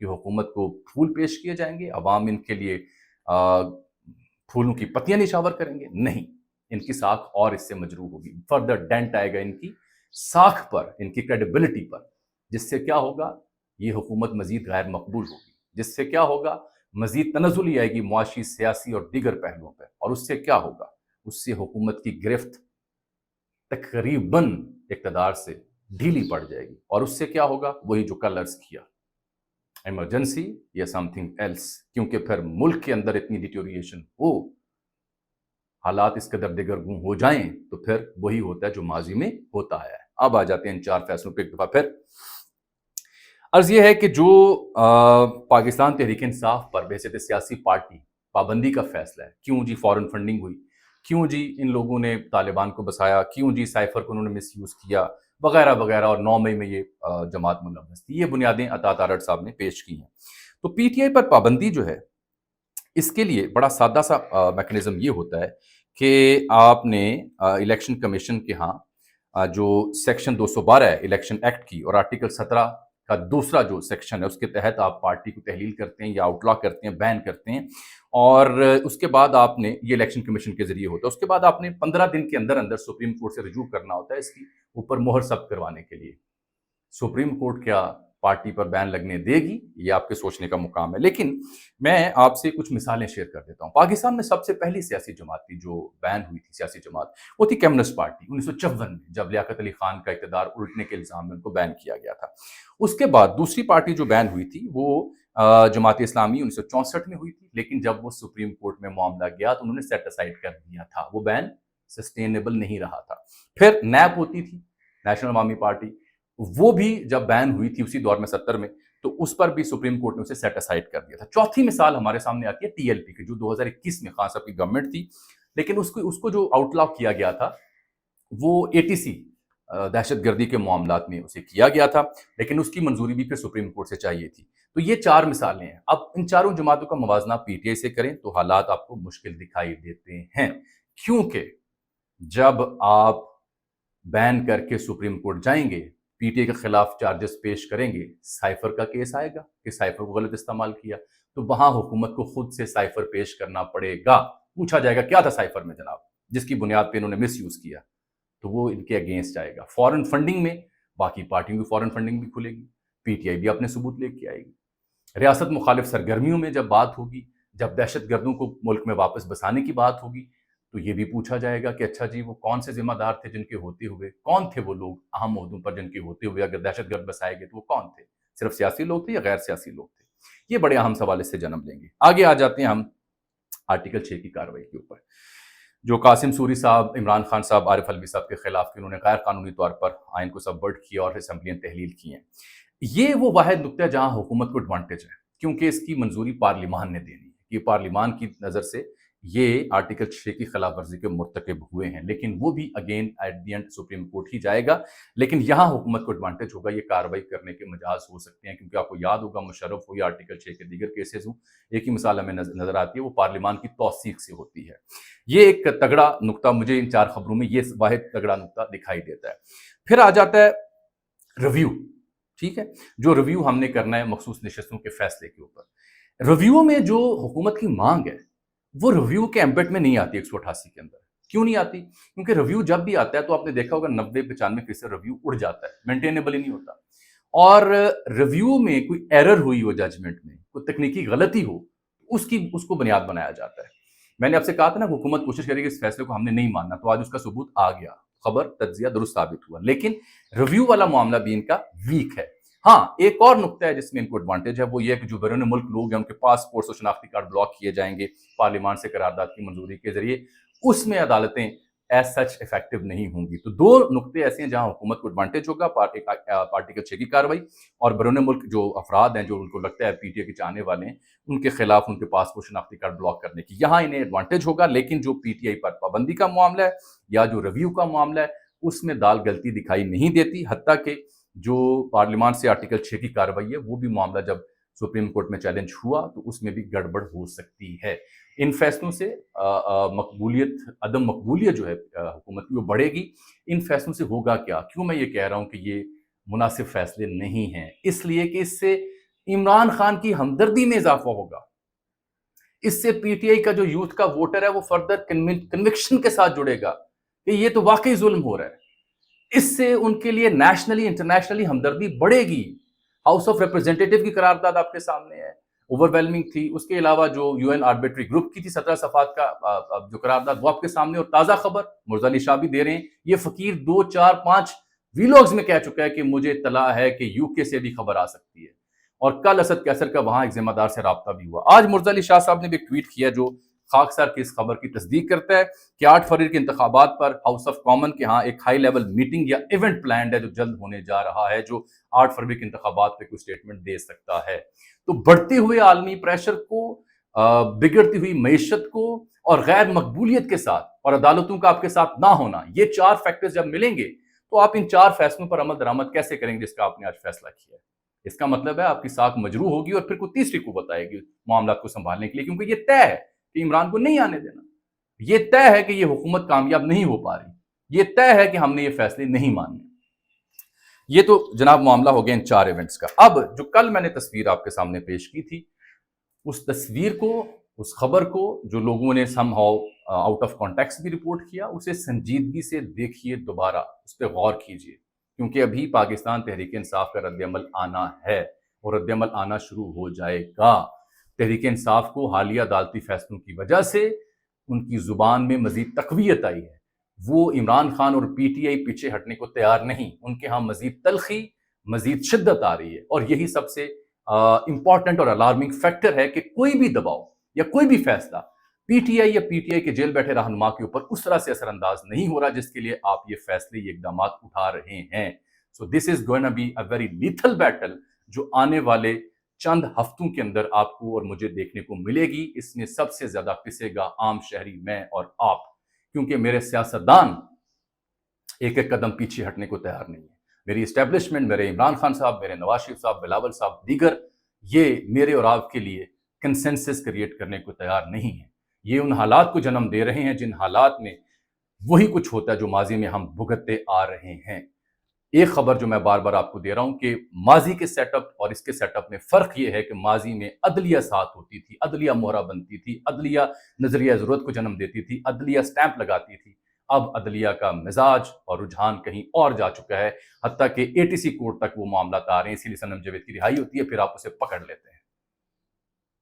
کہ حکومت کو پھول پیش کیے جائیں گے, عوام ان کے لیے پھولوں کی پتیاں نشاور کریں گے. نہیں, ان کی ساکھ اور اس سے مجروح ہوگی, فردر ڈینٹ آئے گا ان کی ساکھ پر, ان کی کریڈیبلٹی پر, جس سے کیا ہوگا, یہ حکومت مزید غیر مقبول ہوگی, جس سے کیا ہوگا, مزید تنزلی آئے گی معاشی, سیاسی اور دیگر پہلوؤں پہ, اور اس سے کیا ہوگا, اس سے حکومت کی گرفت تقریباً اقتدار سے ڈھیلی پڑ جائے گی, اور اس سے کیا ہوگا, وہی جو کل عرض کیا, ایمرجنسی یا سم تھنگ ایلس, کیونکہ پھر ملک کے اندر اتنی ڈیٹیوریشن ہو, حالات اس قدر دگرگوں ہو جائیں, تو پھر وہی ہوتا ہے جو ماضی میں ہوتا ہے. اب آ جاتے ہیں ان 4 فیصلوں پہ ایک دفعہ پھر. عرض یہ ہے کہ جو پاکستان تحریک انصاف پر بحیثیت سیاسی پارٹی پابندی کا فیصلہ ہے, کیوں جی فورن فنڈنگ ہوئی, کیوں جی ان لوگوں نے طالبان کو بسایا, کیوں جی سائفر کو انہوں نے مس یوز کیا, وغیرہ وغیرہ, اور 9 مئی میں یہ جماعت ملوث تھی, یہ بنیادیں عطا تارڑ صاحب نے پیش کی ہیں. تو پی ٹی آئی پر پابندی جو ہے, اس کے لیے بڑا سادہ سا میکنزم یہ ہوتا ہے کہ آپ نے الیکشن کمیشن کے ہاں جو سیکشن 212 ہے الیکشن ایکٹ کی, اور آرٹیکل 17 کا دوسرا جو سیکشن ہے, اس کے تحت آپ پارٹی کو تحلیل کرتے ہیں یا آؤٹلا کرتے ہیں, بین کرتے ہیں, اور اس کے بعد آپ نے, یہ الیکشن کمیشن کے ذریعے ہوتا ہے, اس کے بعد آپ نے 15 دن کے اندر اندر سپریم کورٹ سے رجوع کرنا ہوتا ہے اس کی اوپر مہر ثبت کروانے کے لیے. سپریم کورٹ کیا پارٹی پر بین لگنے دے گی, یہ آپ کے سوچنے کا مقام ہے. لیکن میں آپ سے کچھ مثالیں شیئر کر دیتا ہوں. پاکستان میں سب سے پہلی سیاسی جماعت تھی جو بین ہوئی تھی, سیاسی جماعت, وہ تھی کمیونسٹ پارٹی 1954 میں, جب لیاقت علی خان کا اقتدار الٹنے کے الزام میں ان کو بین کیا گیا تھا. اس کے بعد دوسری پارٹی جو بین ہوئی تھی وہ جماعت اسلامی 1964 میں ہوئی تھی, لیکن جب وہ سپریم کورٹ میں معاملہ گیا تو انہوں نے سیٹ اسائڈ کر دیا تھا, وہ بین سسٹینیبل نہیں رہا تھا. پھر نیپ ہوتی تھی, نیشنل عوامی پارٹی, وہ بھی جب بین ہوئی تھی اسی دور میں 70 میں, تو اس پر بھی سپریم کورٹ نے اسے سیٹ اسائڈ کر دیا تھا. چوتھی مثال ہمارے سامنے آتی ہے ٹی ایل پی کی, جو 2021 میں خان صاحب کی گورنمنٹ تھی, لیکن اس کو جو آؤٹلا کیا گیا تھا وہ اے ٹی سی دہشت گردی کے معاملات میں اسے کیا گیا تھا, لیکن اس کی منظوری بھی پھر سپریم کورٹ سے چاہیے تھی. تو یہ 4 مثالیں ہیں. اب ان چاروں جماعتوں کا موازنہ پی ٹی آئی سے کریں تو حالات آپ کو مشکل دکھائی دیتے ہیں, کیونکہ جب آپ بین کر کے سپریم کورٹ جائیں گے, پی ٹی آئی کے خلاف چارجز پیش کریں گے, سائفر کا کیس آئے گا کہ سائفر کو غلط استعمال کیا, تو وہاں حکومت کو خود سے سائفر پیش کرنا پڑے گا. پوچھا جائے گا کیا تھا سائفر میں جناب, جس کی بنیاد پہ انہوں نے مس یوز کیا, تو وہ ان کے اگینسٹ آئے گا. فورن فنڈنگ میں باقی پارٹیوں کی فورن فنڈنگ بھی کھلے گی, پی ٹی آئی بھی اپنے ثبوت لے کے آئے گی. ریاست مخالف سرگرمیوں میں جب بات ہوگی, جب دہشت گردوں کو ملک میں واپس بسانے کی بات ہوگی, تو یہ بھی پوچھا جائے گا کہ اچھا جی وہ کون سے ذمہ دار تھے جن کے ہوتے ہوئے, کون تھے وہ لوگ اہم عہدوں پر جن کے ہوتے ہوئے اگر دہشت گرد بسائے گئے تو وہ کون تھے, صرف سیاسی لوگ تھے یا غیر سیاسی لوگ تھے. یہ بڑے اہم سوال اس سے جنم لیں گے. آگے آ جاتے ہیں ہم آرٹیکل 6 کی کارروائی کے اوپر, جو قاسم سوری صاحب, عمران خان صاحب, عارف الوی صاحب کے خلاف انہوں نے غیر قانونی طور پر آئین کو سبورٹ کیا اور اسمبلیاں تحلیل کی ہیں. یہ وہ واحد نقطہ ہے جہاں حکومت کو ایڈوانٹیج ہے, کیونکہ اس کی منظوری پارلیمان نے دینی ہے. یہ پارلیمان کی نظر سے یہ آرٹیکل 6 کی خلاف ورزی کے مرتکب ہوئے ہیں, لیکن وہ بھی again at the end Supreme Court ہی جائے گا. لیکن یہاں حکومت کو ایڈوانٹیج ہوگا, یہ کارروائی کرنے کے مجاز ہو سکتے ہیں, کیونکہ آپ کو یاد ہوگا مشرف ہو یا آرٹیکل 6 کے دیگر کیسز ہوں, ایک ہی مثال ہمیں نظر آتی ہے, وہ پارلیمان کی توثیق سے ہوتی ہے. یہ ایک تگڑا نقطہ مجھے ان 4 خبروں میں یہ واحد تگڑا نقطہ دکھائی دیتا ہے. پھر آ جاتا ہے ریویو. ٹھیک ہے, جو ریویو ہم نے کرنا ہے مخصوص نشستوں کے فیصلے کے اوپر. ریویو میں جو حکومت کی مانگ ہے وہ ریویو کے ایمبٹ میں نہیں آتی 188 کے اندر. کیوں نہیں آتی؟ کیونکہ ریویو جب بھی آتا ہے تو آپ نے دیکھا ہوگا 90-95% ریویو اڑ جاتا ہے, مینٹینیبل ہی نہیں ہوتا. اور ریویو میں کوئی ایرر ہوئی ہو, ججمنٹ میں کوئی تکنیکی غلطی ہو, اس کو بنیاد بنایا جاتا ہے. میں نے آپ سے کہا تھا نا کہ حکومت کوشش کرے گی اس فیصلے کو ہم نے نہیں ماننا, تو آج اس کا ثبوت آ گیا, خبر تجزیہ درست ثابت ہوا. لیکن ریویو والا معاملہ بھی ان کا ویک ہے. ہاں, ایک اور نقطہ ہے جس میں ان کو ایڈوانٹیج ہے, وہ یہ کہ جو بیرون ملک لوگ ہیں ان کے پاسپورٹس اور شناختی کارڈ بلاک کیے جائیں گے پارلیمان سے قرارداد کی منظوری کے ذریعے. اس میں عدالتیں ایز سچ افیکٹو نہیں ہوں گی. تو 2 نقطے ایسے ہیں جہاں حکومت کو ایڈوانٹیج ہوگا, آرٹیکل 6 کی کارروائی, اور بیرون ملک جو افراد ہیں جو ان کو لگتا ہے پی ٹی آئی کے چاہنے والے ہیں, ان کے خلاف ان کے پاسپورٹ شناختی کارڈ بلاک کرنے کی, یہاں انہیں ایڈوانٹیج ہوگا. لیکن جو پی ٹی آئی پر پابندی کا معاملہ ہے یا جو ریویو کا معاملہ ہے, اس میں دال گلتی دکھائی نہیں دیتی. حتیٰ کہ جو پارلیمان سے آرٹیکل 6 کی کارروائی ہے وہ بھی معاملہ جب سپریم کورٹ میں چیلنج ہوا تو اس میں بھی گڑبڑ ہو سکتی ہے. ان فیصلوں سے عدم مقبولیت جو ہے حکومت کی وہ بڑھے گی. ان فیصلوں سے ہوگا کیا؟ کیوں میں یہ کہہ رہا ہوں کہ یہ مناسب فیصلے نہیں ہیں؟ اس لیے کہ اس سے عمران خان کی ہمدردی میں اضافہ ہوگا. اس سے پی ٹی آئی کا جو یوتھ کا ووٹر ہے وہ فردر کنوکشن کے ساتھ جڑے گا کہ یہ تو واقعی ظلم ہو رہا ہے. اس سے ان کے لیے نیشنلی انٹرنیشنلی ہمدردی بڑھے گی. ہاؤس آف ریپرزینٹیٹیو کی قرارداد آپ کے سامنے ہے, اوور ویلمنگ تھی. اس کے علاوہ جو یو این آربیٹری گروپ کی تھی 17 صفحات کا جو قرارداد, وہ آپ کے سامنے. اور تازہ خبر مرزا علی شاہ بھی دے رہے ہیں, یہ فقیر 2 4 5 ویلاگز میں کہہ چکا ہے کہ مجھے اطلاع ہے کہ یو کے سے بھی خبر آ سکتی ہے. اور کل اسد کیسر کا وہاں ایک ذمہ دار سے رابطہ بھی ہوا. آج مرزا علی شاہ صاحب نے بھی ایک ٹویٹ کیا جو خاکسار کی اس خبر کی تصدیق کرتا ہے کہ 8 فروری کے انتخابات پر ہاؤس آف کامن کے ہاں ایک ہائی لیول میٹنگ یا ایونٹ پلانڈ ہے جو جلد ہونے جا رہا ہے, جو 8 فروری کے انتخابات پہ کوئی سٹیٹمنٹ دے سکتا ہے. تو بڑھتے ہوئے عالمی پریشر کو, بگڑتی ہوئی معیشت کو, اور غیر مقبولیت کے ساتھ اور عدالتوں کا آپ کے ساتھ نہ ہونا, یہ 4 فیکٹرز جب ملیں گے تو آپ ان 4 فیصلوں پر عمل درآمد کیسے کریں گے جس کا آپ نے آج فیصلہ کیا ہے. اس کا مطلب ہے آپ کی ساکھ مجروح ہوگی اور پھر کوئی تیسری قوت آئے گی معاملات کو سنبھالنے کے لیے, کیونکہ یہ طے ہے کہ عمران کو نہیں آنے دینا. یہ طے ہے کہ یہ حکومت کامیاب نہیں ہو پا رہی. یہ طے ہے کہ ہم نے یہ فیصلے نہیں ماننے. یہ تو جناب معاملہ ہو گیا ان 4 ایونٹس کا. اب جو کل میں نے تصویر آپ کے سامنے پیش کی تھی, اس تصویر کو, اس خبر کو جو لوگوں نے some how out of context بھی رپورٹ کیا, اسے سنجیدگی سے دیکھیے, دوبارہ اس پہ غور کیجیے, کیونکہ ابھی پاکستان تحریک انصاف کا رد عمل آنا ہے اور رد عمل آنا شروع ہو جائے گا. تحریک انصاف کو حالیہ عدالتی فیصلوں کی وجہ سے ان کی زبان میں مزید تقویت آئی ہے. وہ عمران خان اور پی ٹی آئی پیچھے ہٹنے کو تیار نہیں. ان کے ہاں مزید تلخی, مزید شدت آ رہی ہے, اور یہی سب سے امپورٹنٹ اور الارمنگ فیکٹر ہے کہ کوئی بھی دباؤ یا کوئی بھی فیصلہ پی ٹی آئی یا پی ٹی آئی کے جیل بیٹھے رہنما کے اوپر اس طرح سے اثر انداز نہیں ہو رہا جس کے لیے آپ یہ فیصلے, یہ اقدامات اٹھا رہے ہیں. So this is going be a very lethal battle جو آنے والے چند ہفتوں کے اندر آپ کو اور مجھے دیکھنے کو ملے گی. اس میں سب سے زیادہ پسے گا عام شہری, میں اور آپ, کیونکہ میرے سیاستدان ایک ایک قدم پیچھے ہٹنے کو تیار نہیں ہے. میری اسٹیبلشمنٹ, میرے عمران خان صاحب, میرے نواز شریف صاحب, بلاول صاحب, دیگر, یہ میرے اور آپ کے لیے کنسنسس کریٹ کرنے کو تیار نہیں ہے. یہ ان حالات کو جنم دے رہے ہیں جن حالات میں وہی کچھ ہوتا ہے جو ماضی میں ہم بھگتتے آ رہے ہیں. ایک خبر جو میں بار بار آپ کو دے رہا ہوں کہ ماضی کے سیٹ اپ اور اس کے سیٹ اپ میں فرق یہ ہے کہ ماضی میں عدلیہ ساتھ ہوتی تھی, عدلیہ مہرہ بنتی تھی, عدلیہ نظریہ ضرورت کو جنم دیتی تھی, عدلیہ سٹیمپ لگاتی تھی. اب عدلیہ کا مزاج اور رجحان کہیں اور جا چکا ہے, حتیٰ کہ اے ٹی سی کورٹ تک وہ معاملات آ رہے ہیں. اسی لیے صنم جاوید کی رہائی ہوتی ہے, پھر آپ اسے پکڑ لیتے ہیں.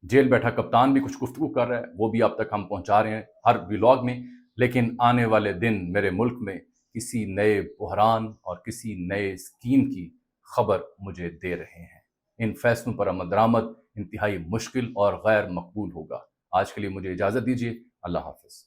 جیل بیٹھا کپتان بھی کچھ گفتگو کر رہا ہے, وہ بھی آپ تک ہم پہنچا رہے ہیں ہر ولاگ میں. لیکن آنے والے دن میرے ملک میں کسی نئے بحران اور کسی نئے اسکیم کی خبر مجھے دے رہے ہیں. ان فیصلوں پر عمل درآمد انتہائی مشکل اور غیر مقبول ہوگا. آج کے لیے مجھے اجازت دیجیے. اللہ حافظ.